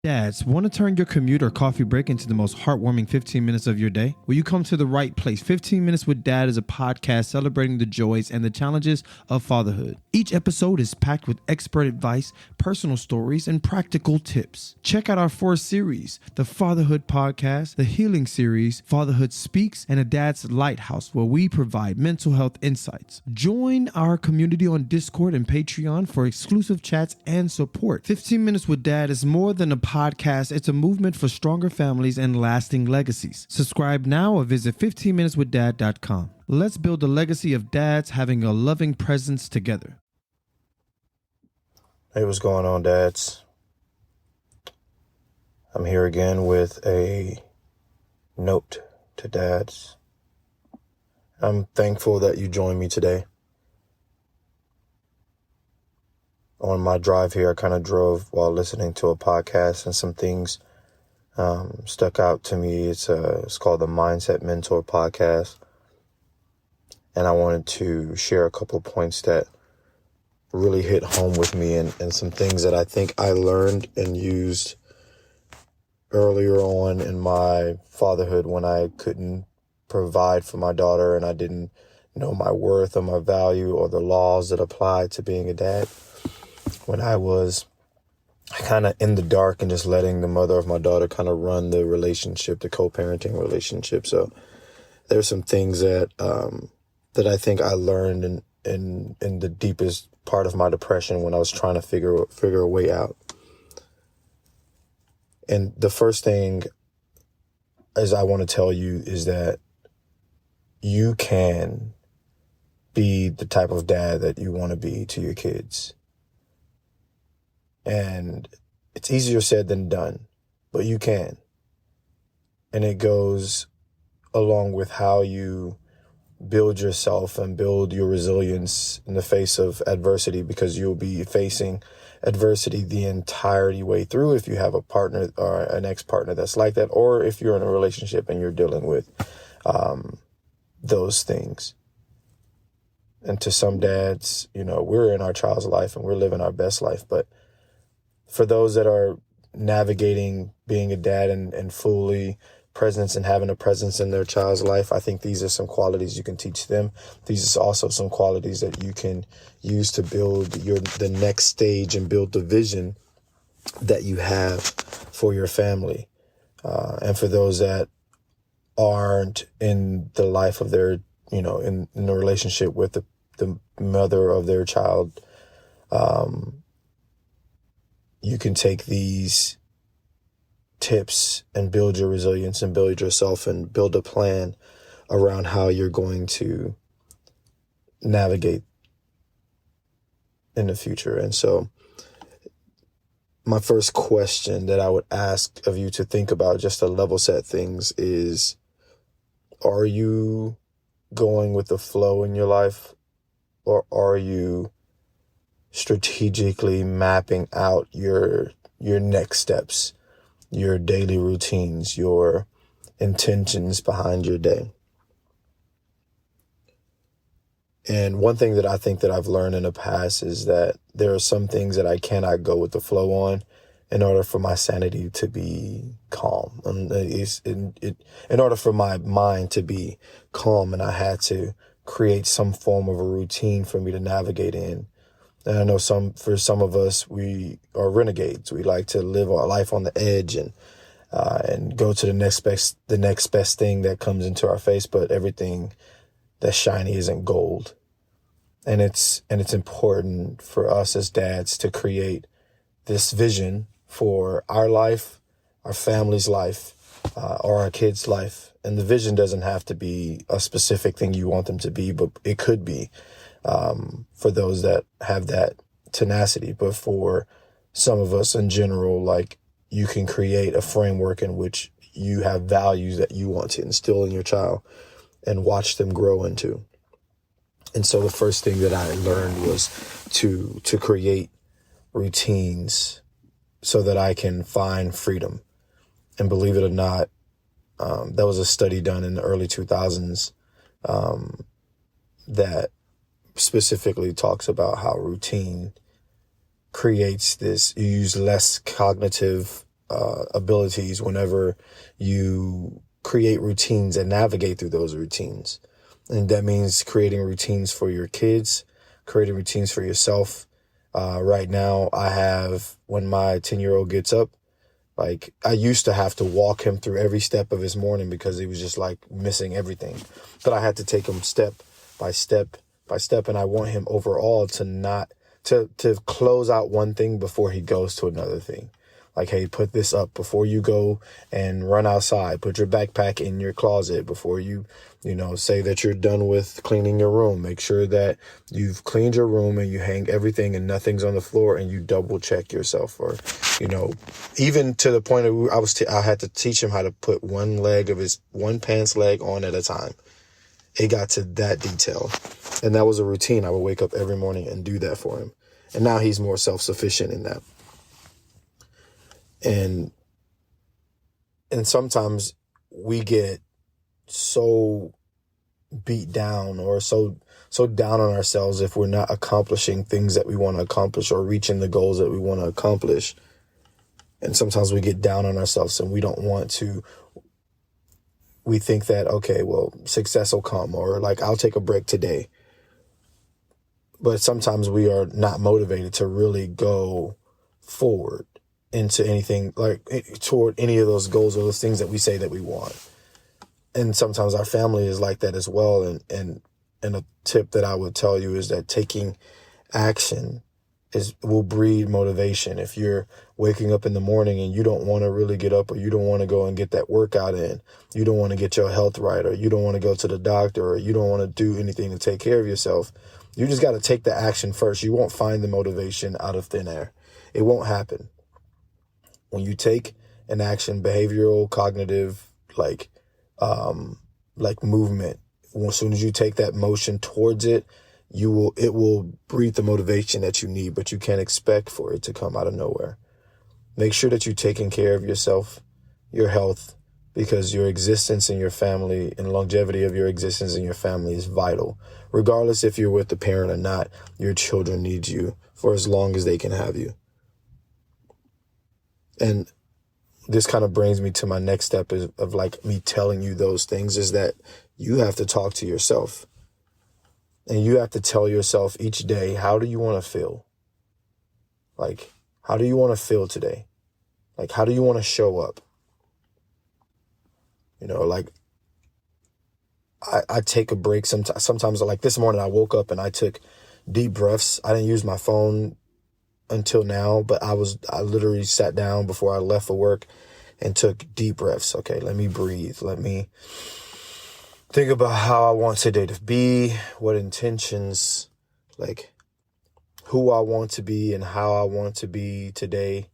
Dads, want to turn your commute or coffee break into the most heartwarming 15 minutes of your day? Well, you come to the right place. 15 Minutes with Dad is a podcast celebrating the joys and the challenges of fatherhood. Each episode is packed with expert advice, personal stories, and practical tips. Check out our 4 series, the Fatherhood Podcast, the Healing Series, Fatherhood Speaks, and a Dad's Lighthouse, where we provide mental health insights. Join our community on Discord and Patreon for exclusive chats and support. 15 Minutes with Dad is more than a podcast. It's a movement for stronger families and lasting legacies. Subscribe now or visit 15minuteswithdad.com. Let's build a legacy of dads having a loving presence together. Hey, what's going on, dads? I'm here again with a note to dads. I'm thankful that you joined me today. On my drive here, I kind of drove while listening to a podcast, and some things stuck out to me. It's called the Mindset Mentor Podcast, and I wanted to share a couple points that really hit home with me, and some things that I think I learned and used earlier on in my fatherhood when I couldn't provide for my daughter and I didn't know my worth or my value or the laws that apply to being a dad. When I was kind of in the dark and just letting the mother of my daughter kind of run the relationship, the co-parenting relationship. So there's some things that that I think I learned in the deepest part of my depression when I was trying to figure a way out. And the first thing is I want to tell you is that you can be the type of dad that you want to be to your kids. And it's easier said than done, but you can. And it goes along with how you build yourself and build your resilience in the face of adversity, because you'll be facing adversity the entirety way through if you have a partner or an ex-partner that's like that, or if you're in a relationship and you're dealing with those things. And to some dads, we're in our child's life and we're living our best life, but for those that are navigating being a dad and fully presence and having a presence in their child's life, I think these are some qualities you can teach them. These are also some qualities that you can use to build the next stage and build the vision that you have for your family. And for those that aren't in the life of their, in the relationship with the mother of their child, you can take these tips and build your resilience and build yourself and build a plan around how you're going to navigate in the future. And so my first question that I would ask of you to think about, just to level set things, is, are you going with the flow in your life, or are you strategically mapping out your next steps, your daily routines, your intentions behind your day? And one thing that I think that I've learned in the past is that there are some things that I cannot go with the flow on in order for my sanity to be calm. In order for my mind to be calm, and I had to create some form of a routine for me to navigate in. And I know for some of us, we are renegades. We like to live our life on the edge and go to the next best thing that comes into our face. But everything that's shiny isn't gold. And it's important for us as dads to create this vision for our life, our family's life, or our kids' life. And the vision doesn't have to be a specific thing you want them to be, but it could be. For those that have that tenacity. But for some of us in general, like, you can create a framework in which you have values that you want to instill in your child and watch them grow into. And so the first thing that I learned was to create routines so that I can find freedom. And believe it or not, there was a study done in the early 2000s that specifically talks about how routine creates this. You use less cognitive abilities whenever you create routines and navigate through those routines. And that means creating routines for your kids, creating routines for yourself. Right now, I have, when my 10-year-old gets up, like, I used to have to walk him through every step of his morning because he was just like missing everything. But I had to take him step by step by step. And I want him overall to not, to close out one thing before he goes to another thing. Like, hey, put this up before you go and run outside. Put your backpack in your closet before you say that you're done with cleaning your room. Make sure that you've cleaned your room and you hang everything and nothing's on the floor, and you double check yourself. Or, even to the point of I had to teach him how to put one pants leg on at a time. It got to that detail. And that was a routine. I would wake up every morning and do that for him. And now he's more self-sufficient in that. And sometimes we get so beat down or so down on ourselves if we're not accomplishing things that we want to accomplish or reaching the goals that we want to accomplish. And sometimes we get down on ourselves and we don't want to. We think that, okay, well, success will come, or like, I'll take a break today. But sometimes we are not motivated to really go forward into anything, like toward any of those goals or those things that we say that we want. And sometimes our family is like that as well. And a tip that I would tell you is that taking action will breed motivation. If you're waking up in the morning and you don't want to really get up, or you don't want to go and get that workout in, you don't want to get your health right, or you don't want to go to the doctor, or you don't want to do anything to take care of yourself, you just got to take the action first. You won't find the motivation out of thin air. It won't happen. When you take an action, behavioral, cognitive, like movement, as soon as you take that motion towards it, it will breathe the motivation that you need, but you can't expect for it to come out of nowhere. Make sure that you're taking care of yourself, your health, because your existence in your family and longevity of your existence in your family is vital. Regardless if you're with the parent or not, your children need you for as long as they can have you. And this kind of brings me to my next step of like me telling you those things, is that you have to talk to yourself. And you have to tell yourself each day, how do you want to feel? Like, how do you want to feel today? Like, how do you want to show up? Like, I take a break sometimes. Sometimes, like this morning, I woke up and I took deep breaths. I didn't use my phone until now, but I literally sat down before I left for work and took deep breaths. Okay, let me breathe. Let me think about how I want today to be, what intentions, like who I want to be and how I want to be today.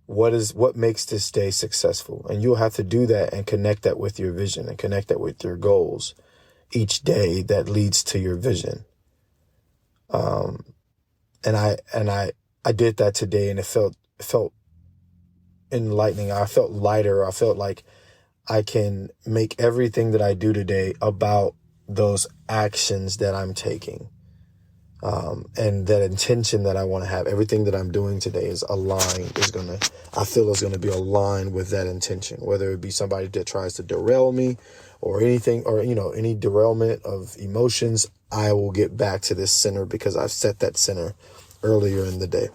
What makes this day successful? And you'll have to do that and connect that with your vision and connect that with your goals each day that leads to your vision. And I did that today, and it felt enlightening. I felt lighter. I felt like I can make everything that I do today about those actions that I'm taking. And that intention that I want to have. Everything that I'm doing today is aligned, I feel is going to be aligned with that intention, whether it be somebody that tries to derail me or anything, or, any derailment of emotions, I will get back to this center because I've set that center earlier in the day.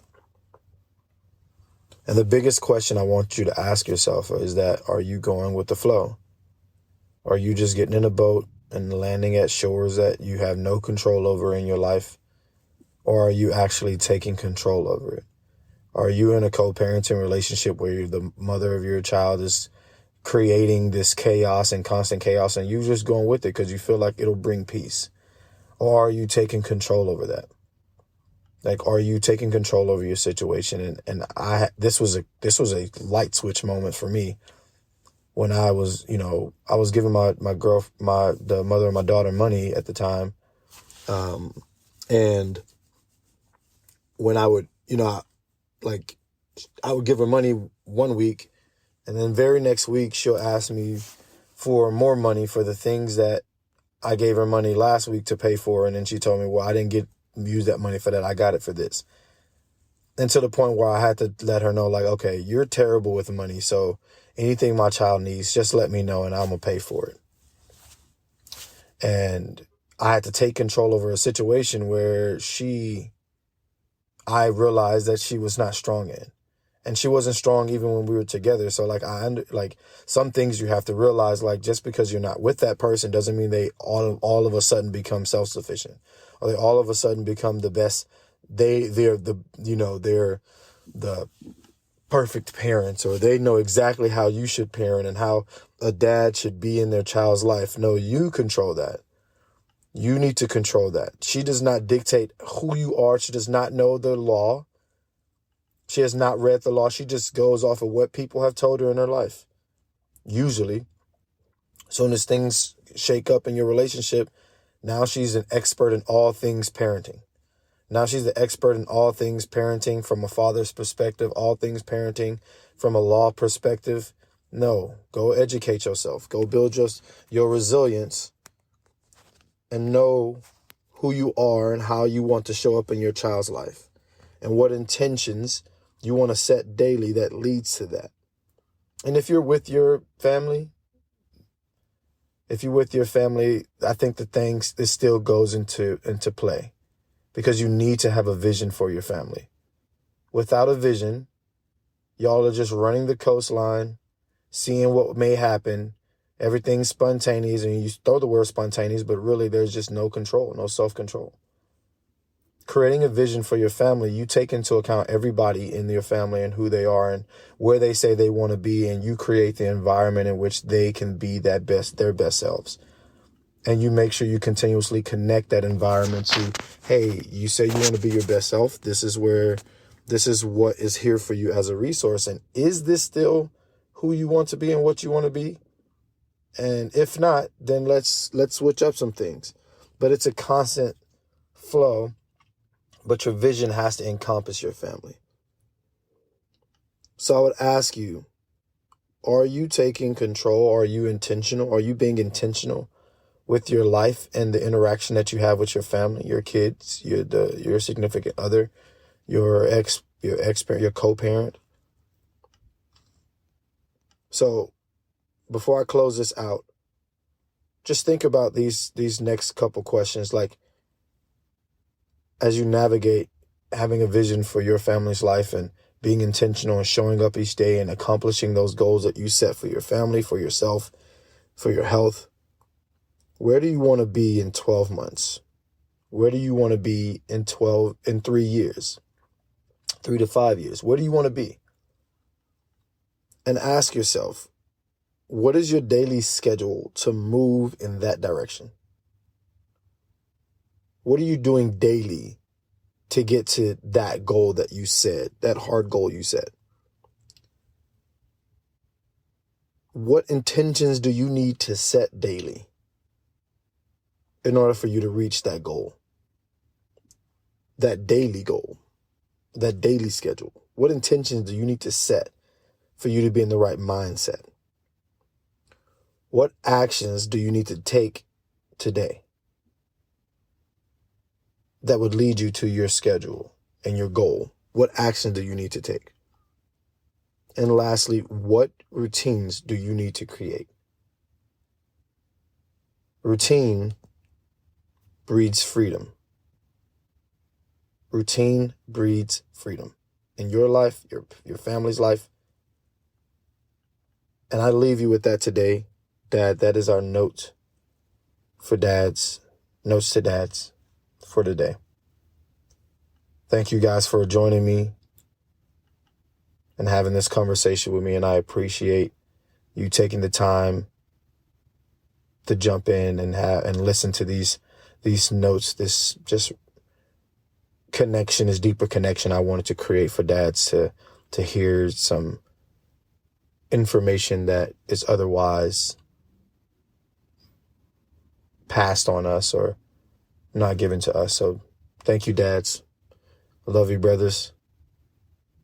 And the biggest question I want you to ask yourself is that, are you going with the flow? Are you just getting in a boat and landing at shores that you have no control over in your life? Or are you actually taking control over it? Are you in a co-parenting relationship where the mother of your child is creating this chaos and constant chaos, and you just going with it because you feel like it'll bring peace? Or are you taking control over that? Like, are you taking control over your situation? And this was a light switch moment for me when I was giving the mother of my daughter money at the time. And when I would, I would give her money one week, and then very next week she'll ask me for more money for the things that I gave her money last week to pay for. And then she told me, well, I didn't use that money for that. I got it for this. And to the point where I had to let her know, like, okay, you're terrible with money, so anything my child needs, just let me know and I'm going to pay for it. And I had to take control over a situation where I realized that she was not strong in. And she wasn't strong even when we were together. So like some things you have to realize, like just because you're not with that person doesn't mean they all of a sudden become self-sufficient, or they all of a sudden become the best. They're the perfect parents, or they know exactly how you should parent and how a dad should be in their child's life. No, you control that. You need to control that. She does not dictate who you are. She does not know the law. She has not read the law. She just goes off of what people have told her in her life. Usually, as soon as things shake up in your relationship, now she's an expert in all things parenting. Now she's the expert in all things parenting from a father's perspective, all things parenting from a law perspective. No, go educate yourself. Go build your resilience and know who you are and how you want to show up in your child's life and what intentions you want to set daily that leads to that. And if you're with your family, I think this still goes into play, because you need to have a vision for your family. Without a vision, y'all are just running the coastline, seeing what may happen. Everything's spontaneous, and you throw the word spontaneous, but really there's just no control, no self-control. Creating a vision for your family, you take into account everybody in your family and who they are and where they say they want to be, and you create the environment in which they can be their best selves. And you make sure you continuously connect that environment to, hey, you say you want to be your best self. This is what is here for you as a resource. And is this still who you want to be and what you want to be? And if not, then let's switch up some things. But it's a constant flow. But your vision has to encompass your family. So I would ask you, are you taking control? Are you intentional? Are you being intentional with your life and the interaction that you have with your family, your kids, your significant other, your ex-parent, your co-parent? So before I close this out, just think about these next couple questions. Like, as you navigate having a vision for your family's life and being intentional and showing up each day and accomplishing those goals that you set for your family, for yourself, for your health, where do you want to be in 12 months? Where do you want to be in 3 years, 3 to 5 years? Where do you want to be? And ask yourself, what is your daily schedule to move in that direction? What are you doing daily to get to that goal that you set, that hard goal you set? What intentions do you need to set daily in order for you to reach that goal? That daily goal, that daily schedule. What intentions do you need to set for you to be in the right mindset? What actions do you need to take today that would lead you to your schedule and your goal? What action do you need to take? And lastly, what routines do you need to create? Routine breeds freedom. Routine breeds freedom in your life, your family's life. And I leave you with that today, Dad. That is our note for dads, notes to dads for today. Thank you guys for joining me and having this conversation with me. And I appreciate you taking the time to jump in and listen to these notes, this just connection, this deeper connection I wanted to create for dads to hear some information that is otherwise passed on us or not given to us. So thank you, dads. I love you, brothers.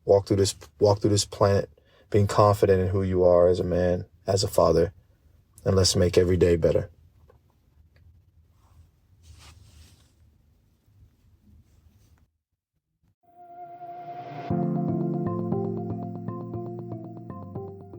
Walk through this planet being confident in who you are as a man, as a father, and let's make every day better.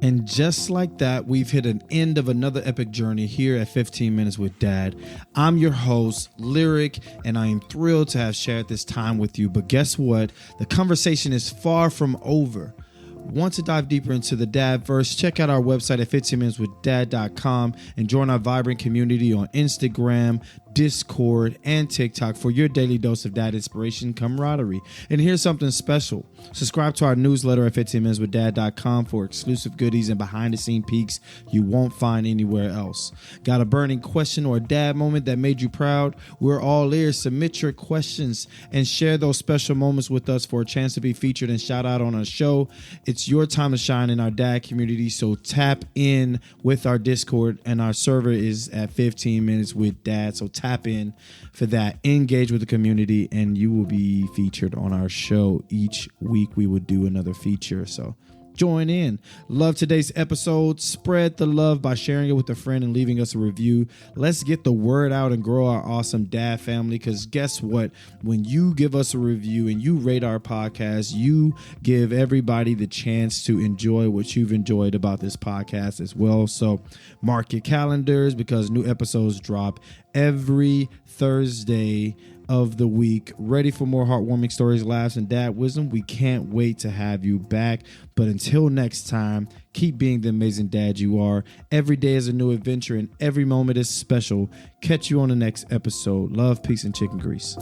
And just like that, we've hit an end of another epic journey here at 15 Minutes with Dad. I'm your host, Lirec, and I am thrilled to have shared this time with you. But guess what? The conversation is far from over. Want to dive deeper into the Dadverse? Check out our website at 15minuteswithdad.com and join our vibrant community on Instagram, Discord, and TikTok for your daily dose of dad inspiration and camaraderie. And here's something special. Subscribe to our newsletter at 15minuteswithdad.com for exclusive goodies and behind-the-scenes peeks you won't find anywhere else. Got a burning question or a dad moment that made you proud? We're all ears. Submit your questions and share those special moments with us for a chance to be featured and shout out on our show. It's your time to shine in our dad community, so tap in with our Discord, and our server is at 15 Minutes with Dad. So tap in for that, engage with the community, and you will be featured on our show. Each week we will do another feature, so join in. Love today's episode. Spread the love by sharing it with a friend and leaving us a review. Let's get the word out and grow our awesome dad family, because guess what? When you give us a review and you rate our podcast, you give everybody the chance to enjoy what you've enjoyed about this podcast as well. So mark your calendars, because new episodes drop every Thursday of the week. Ready for more heartwarming stories, laughs, and dad wisdom? We can't wait to have you back. But until next time, keep being the amazing dad you are. Every day is a new adventure and every moment is special. Catch you on the next episode. Love, peace, and chicken grease.